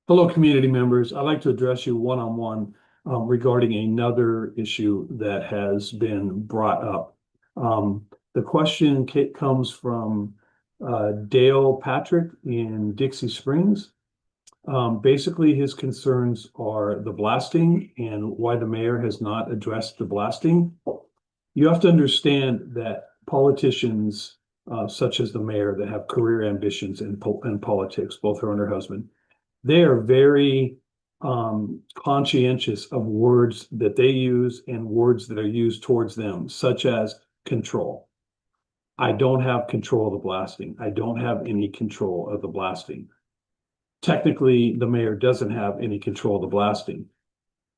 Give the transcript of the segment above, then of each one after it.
Hello, community members. I'd like to address you one-on-one regarding another issue that has been brought up. The question comes from Dale Patrick in Dixie Springs. Basically, his concerns are the blasting and why the mayor has not addressed the blasting. You have to understand that politicians, such as the mayor, that have career ambitions in politics, both her and her husband, they are very conscientious of words that they use and words that are used towards them, such as control. I don't have control of the blasting. I don't have any control of the blasting. Technically, the mayor doesn't have any control of the blasting.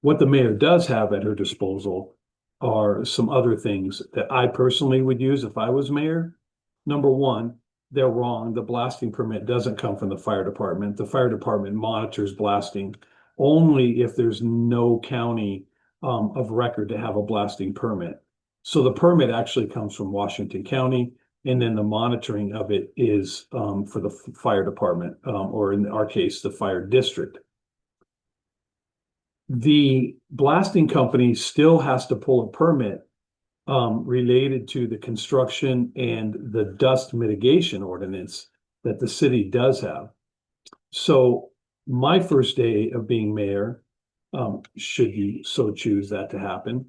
What the mayor does have at her disposal are some other things that I personally would use if I was mayor. Number one, they're wrong. The blasting permit doesn't come from the fire department. The fire department monitors blasting only if there's no county of record to have a blasting permit. So the permit actually comes from Washington County, and then the monitoring of it is for the fire department, or in our case, the fire district. The blasting company still has to pull a permit related to the construction and the dust mitigation ordinance that the city does have. So my first day of being mayor, should you so choose that to happen,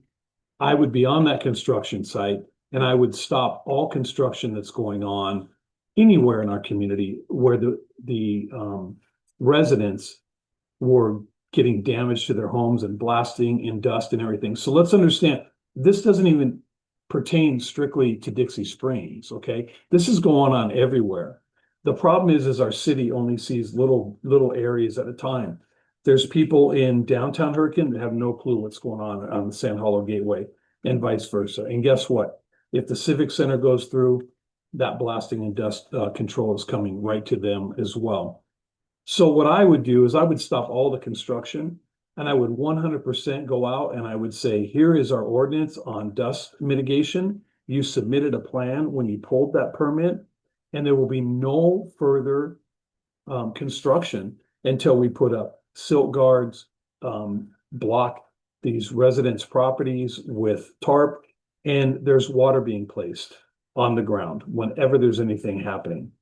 I would be on that construction site and I would stop all construction that's going on anywhere in our community where the residents were getting damage to their homes and blasting and dust and everything. So let's understand, this doesn't even pertain strictly to Dixie Springs, okay? This is going on everywhere. The problem is our city only sees little areas at a time. There's people in downtown Hurricane that have no clue what's going on the Sand Hollow Gateway and vice versa. And guess what? If the Civic Center goes through, that blasting and dust control is coming right to them as well. So what I would do is I would stop all the construction and I would 100% go out and I would say, here is our ordinance on dust mitigation. You submitted a plan when you pulled that permit, and there will be no further construction until we put up silt guards, block these residents' properties with tarp, and there's water being placed on the ground whenever there's anything happening.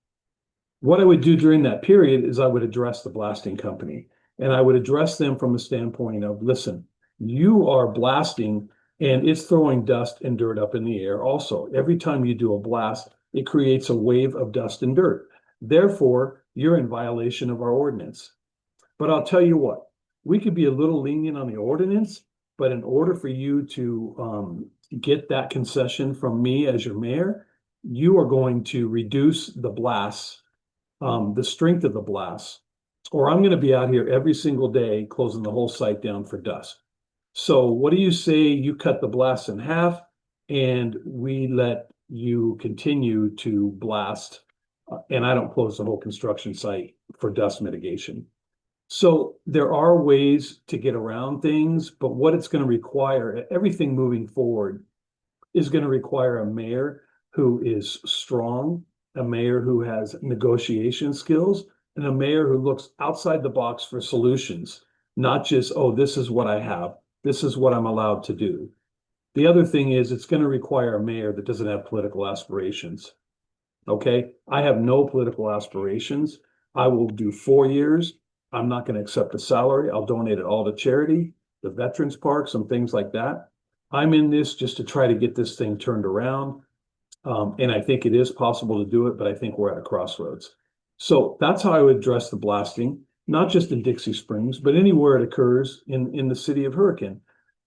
What I would do during that period is I would address the blasting company, and I would address them from a standpoint of, listen, you are blasting and it's throwing dust and dirt up in the air. Also, every time you do a blast, it creates a wave of dust and dirt. Therefore, you're in violation of our ordinance. But I'll tell you what, we could be a little lenient on the ordinance, but in order for you to get that concession from me as your mayor, you are going to reduce the blasts, the strength of the blasts, or I'm going to be out here every single day closing the whole site down for dust. So what do you say you cut the blasts in half and we let you continue to blast, and I don't close the whole construction site for dust mitigation? So there are ways to get around things, but what it's going to require, everything moving forward, is going to require a mayor who is strong, a mayor who has negotiation skills, and a mayor who looks outside the box for solutions, not just, oh, this is what I have, this is what I'm allowed to do. The other thing is it's going to require a mayor that doesn't have political aspirations. Okay, I have no political aspirations. I will do 4 years. I'm not going to accept a salary. I'll donate it all to charity, the veterans park, some things like that. I'm in this just to try to get this thing turned around. And I think it is possible to do it, but I think we're at a crossroads. So that's how I would address the blasting, not just in Dixie Springs, but anywhere it occurs in the city of Hurricane.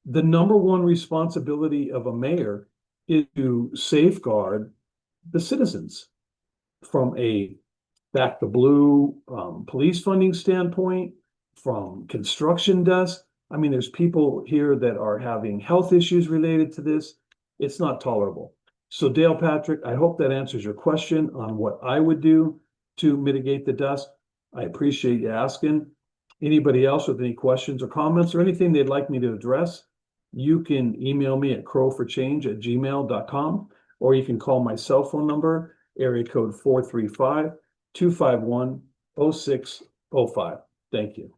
The number one responsibility of a mayor is to safeguard the citizens from a back the blue police funding standpoint, from construction dust. I mean, there's people here that are having health issues related to this. It's not tolerable. So Dale Patrick, I hope that answers your question on what I would do to mitigate the dust. I appreciate you asking. Anybody else with any questions or comments or anything they'd like me to address, you can email me at crowforchange@gmail.com, or you can call my cell phone number, area code 435-251-0605. Thank you.